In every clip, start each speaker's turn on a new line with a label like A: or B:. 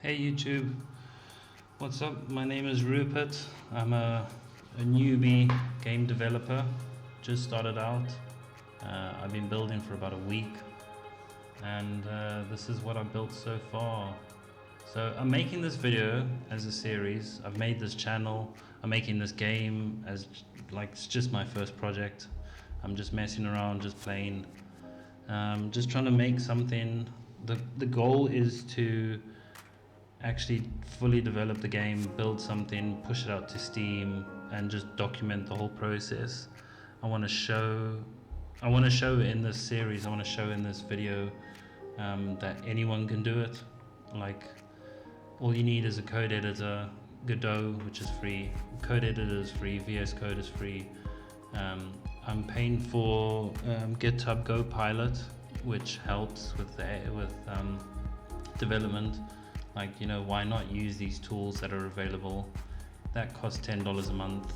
A: Hey YouTube, what's up? My name is Rupert. I'm a newbie game developer. Just started out. I've been building for about a week, and this is what I've built so far. So I'm making this video as a series. I've made this channel. I'm making this game as it's just my first project. I'm just messing around, just playing, just trying to make something. The goal is to actually fully develop the game, build something, push it out to Steam, and just document the whole process. I want to show in this series, I want to show in this video that anyone can do it. Like, all you need is a code editor, Godot, which is free. Code editor is free, VS Code is free. I'm paying for GitHub Copilot, which helps with development. Like, why not use these tools that are available? That costs $10 a month.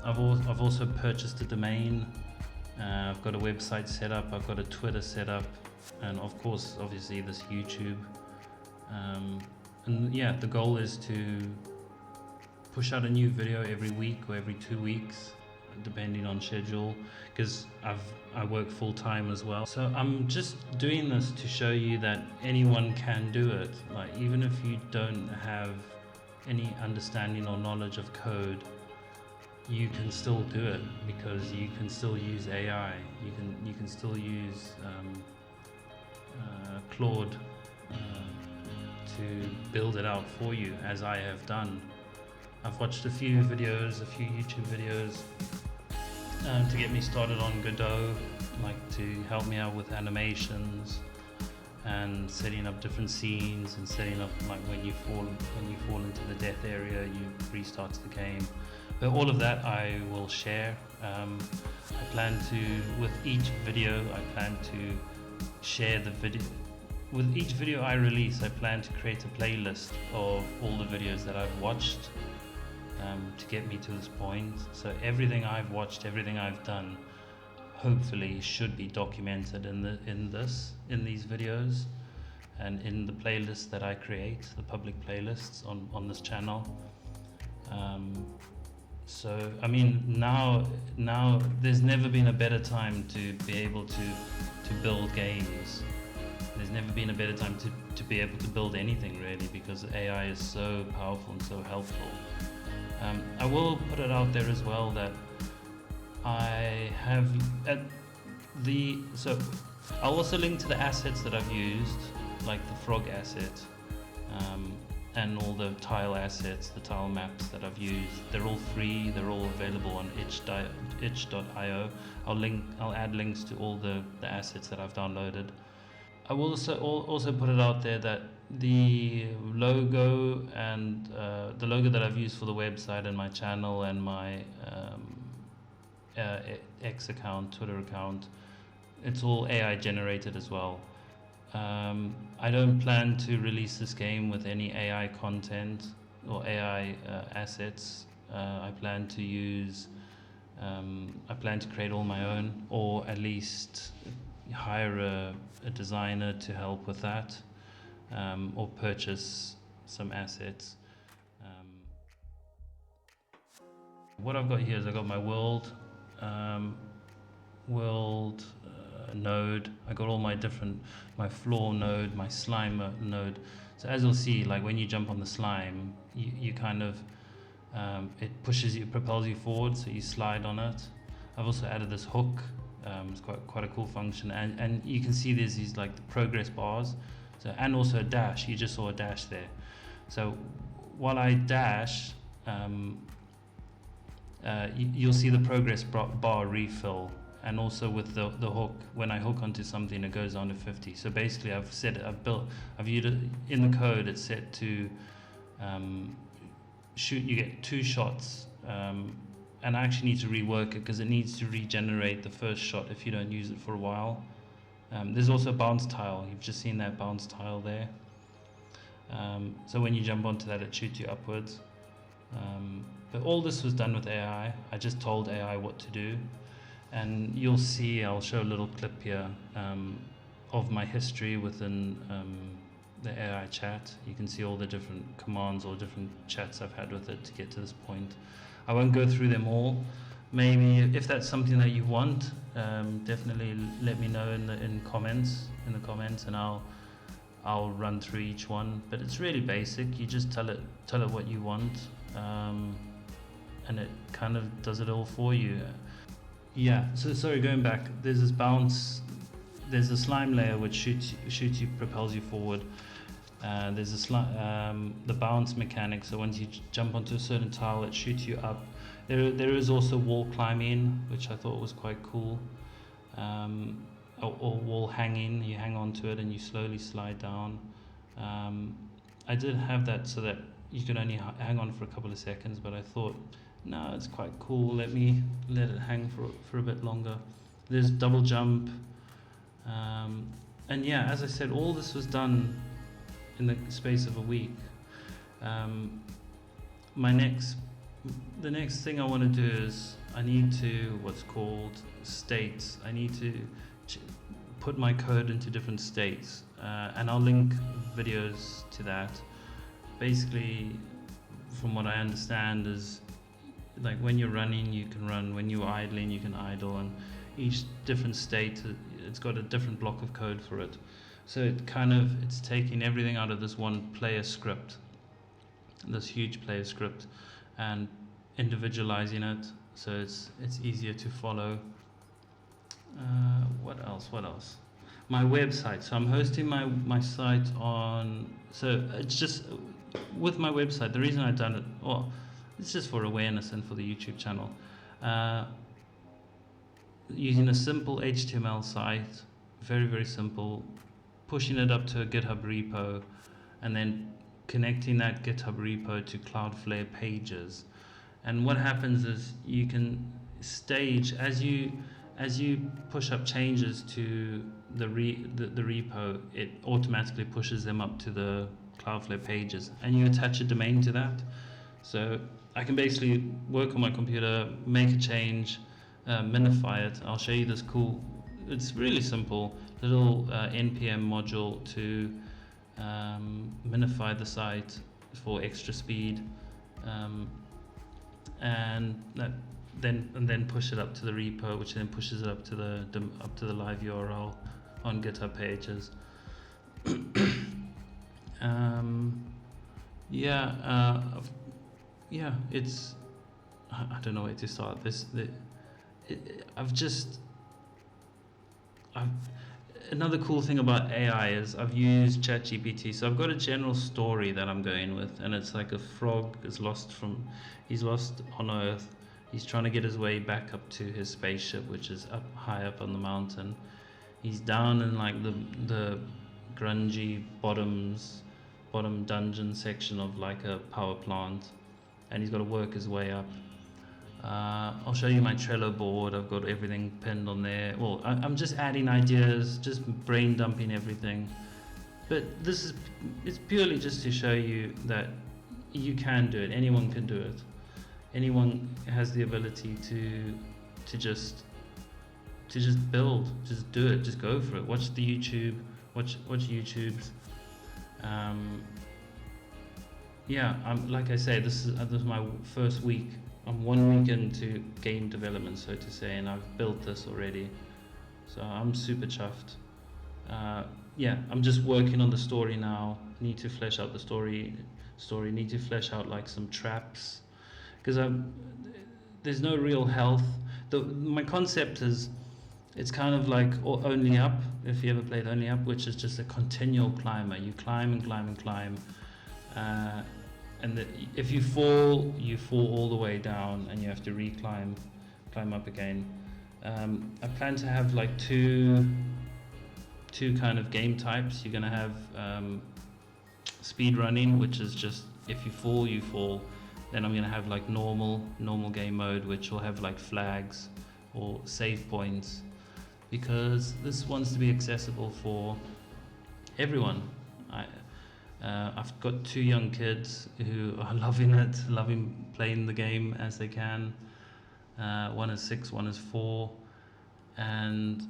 A: I've also purchased a domain. I've got a website set up. I've got a Twitter set up, and of course, obviously, this YouTube. And yeah, the goal is to push out a new video every week or every 2 weeks, depending on schedule, because I work full time as well. So I'm just doing this to show you that anyone can do it. Like, even if you don't have any understanding or knowledge of code, you can still do it, because you can still use AI. You can still use Claude to build it out for you, as I have done. I've watched a few YouTube videos to get me started on Godot, like to help me out with animations and setting up different scenes, and setting up like when you fall into the death area, you restart the game. But all of that I will share. I plan to, with each video, share the video. With each video I release, I plan to create a playlist of all the videos that I've watched to get me to this point. So everything I've watched, everything I've done, hopefully should be documented in these videos and in the playlists that I create, the public playlists on this channel. So I mean, now there's never been a better time to be able to build games. There's never been a better time to be able to build anything, really, because AI is so powerful and so helpful. I will put it out there as well that I have so I'll also link to the assets that I've used, like the frog asset, and all the tile assets, the tile maps that I've used. They're all free, they're all available on itch.io. I'll add links to all the assets that I've downloaded. I will also put it out there that the logo and the logo that I've used for the website and my channel and my X account, Twitter account, it's all AI generated as well. I don't plan to release this game with any AI content or AI assets. I plan to create all my own, or at least hire a designer to help with that, or purchase some assets. What I've got here is I've got my world node. I got all my floor node, my slime node. So as you'll see, like when you jump on the slime, you kind of it propels you forward, so you slide on it. I've also added this hook. It's quite a cool function, and you can see there's these like the progress bars, so, and also a dash. You just saw a dash there. So while I dash, you'll see the progress bar refill, and also with the hook, when I hook onto something, it goes down to 50. So basically, I've used it in the code. It's set to shoot. You get 2 shots. And I actually need to rework it because it needs to regenerate the first shot if you don't use it for a while. There's also a bounce tile. You've just seen that bounce tile there. So when you jump onto that, it shoots you upwards. But all this was done with AI. I just told AI what to do. And you'll see, I'll show a little clip here of my history within the AI chat. You can see all the different commands or different chats I've had with it to get to this point. I won't go through them all. Maybe if that's something that you want, definitely let me know in the comments, and I'll run through each one. But it's really basic. You just tell it what you want, and it kind of does it all for you. Yeah. So sorry, going back. There's this bounce. There's a slime layer which shoots you, propels you forward. There's the bounce mechanic. So once you jump onto a certain tile, it shoots you up. There is also wall climbing, which I thought was quite cool. Or wall hanging. You hang onto it and you slowly slide down. I did have that so that you could only hang on for a couple of seconds, but I thought, no, it's quite cool. Let it hang for a bit longer. There's double jump. And yeah, as I said, all this was done in the space of a week. The next thing I want to do is I need to what's called states. I need to put my code into different states, and I'll link videos to that. Basically, from what I understand, is like when you're running, you can run. When you're idling, you can idle, and each different state, it's got a different block of code for it. So it's taking everything out of this one player script, this huge player script, and individualizing it so it's easier to follow. What else? My website. So I'm hosting my site on. So it's just with my website. The reason I've done it, well, it's just for awareness and for the YouTube channel. Using a simple HTML site, very, very simple, pushing it up to a GitHub repo, and then connecting that GitHub repo to Cloudflare pages. And what happens is you can stage, as you push up changes to the repo, it automatically pushes them up to the Cloudflare pages, and you attach a domain to that. So I can basically work on my computer, make a change, minify it. I'll show you this cool, it's really simple, little npm module to minify the site for extra speed, and then push it up to the repo, which then pushes it up to the live URL on GitHub pages. It's, I don't know where to start. Another cool thing about AI is I've used ChatGPT. So I've got a general story that I'm going with, and it's like a frog is he's lost on Earth. He's trying to get his way back up to his spaceship, which is high up on the mountain. He's down in like the grungy bottom dungeon section of like a power plant, and he's got to work his way up. I'll show you my Trello board. I've got everything pinned on there. Well, I'm just adding ideas, just brain dumping everything. But it's purely just to show you that you can do it. Anyone can do it. Anyone has the ability to just build, just do it, just go for it. Watch the YouTube, watch YouTube's. Like I say, this is my first week. I'm 1 week into game development, so to say, and I've built this already. So I'm super chuffed. I'm just working on the story now. Need to flesh out the story. Need to flesh out like some traps, because there's no real health. My concept is, it's kind of like Only Up, if you ever played Only Up, which is just a continual climber. You climb and climb and climb. And if you fall all the way down, and you have to climb up again. I plan to have like two kind of game types. You're gonna have speed running, which is just if you fall, you fall. Then I'm gonna have like normal game mode, which will have like flags or save points, because this wants to be accessible for everyone. I've got 2 young kids who are loving playing the game as they can. One is 6, one is 4, and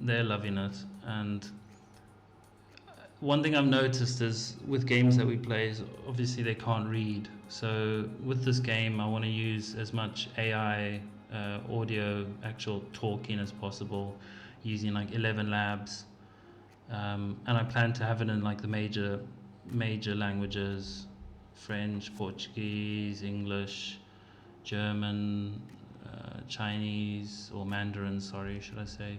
A: they're loving it. And one thing I've noticed is with games that we play is obviously they can't read. So with this game, I want to use as much AI, audio, actual talking as possible, using like 11 labs. And I plan to have it in like the major languages: French, Portuguese, English, German, Chinese, or Mandarin, sorry, should I say.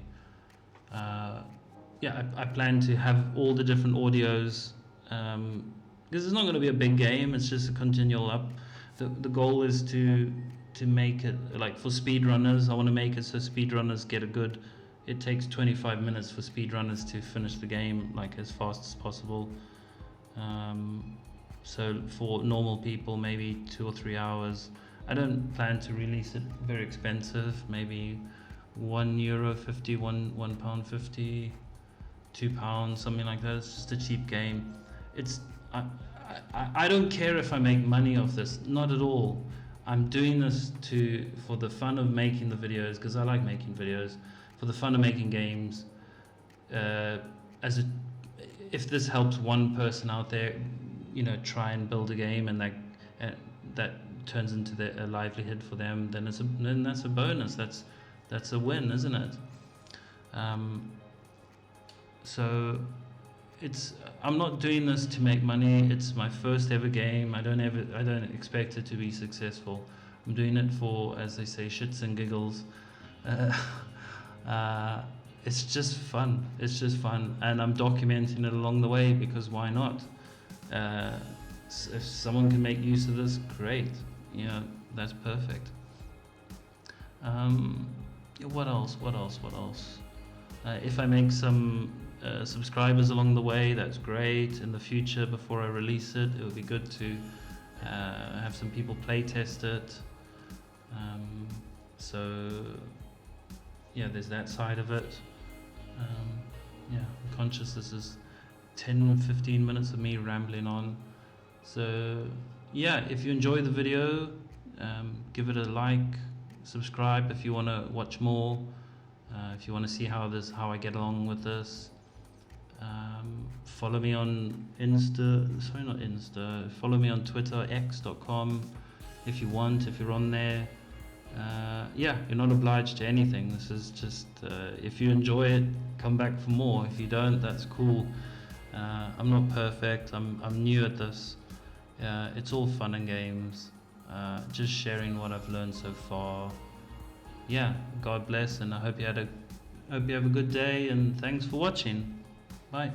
A: Yeah, I plan to have all the different audios, because it's not going to be a big game. It's just a continual up. The goal is to make it like for speedrunners. I want to make it so speedrunners get a good. It takes 25 minutes for speedrunners to finish the game like as fast as possible. So for normal people, maybe 2 or 3 hours. I don't plan to release it very expensive. Maybe €1.50, £1.50, £2, something like that. It's just a cheap game. I don't care if I make money off this, not at all. I'm doing this for the fun of making the videos, because I like making videos, for the fun of making games. If this helps one person out there, try and build a game, and that turns into a livelihood for them, then that's a bonus. That's a win, isn't it? So I'm not doing this to make money. It's my first ever game. I don't expect it to be successful. I'm doing it for, as they say, shits and giggles. It's just fun. And I'm documenting it along the way, because why not? If someone can make use of this, great. That's perfect. What else? If I make some subscribers along the way, that's great. In the future, before I release it, it would be good to have some people play test it. So yeah, there's that side of it. I'm conscious this is 10-15 minutes of me rambling on. So yeah, if you enjoy the video, give it a like, subscribe if you want to watch more, if you want to see how I get along with this. Follow me on follow me on Twitter, x.com, if you want, if you're on there. You're not obliged to anything. This is just, if you enjoy it, come back for more. If you don't, that's cool. I'm not perfect. I'm new at this. It's all fun and games. Just sharing what I've learned so far. Yeah, God bless, and I hope you have a good day, and thanks for watching. Bye.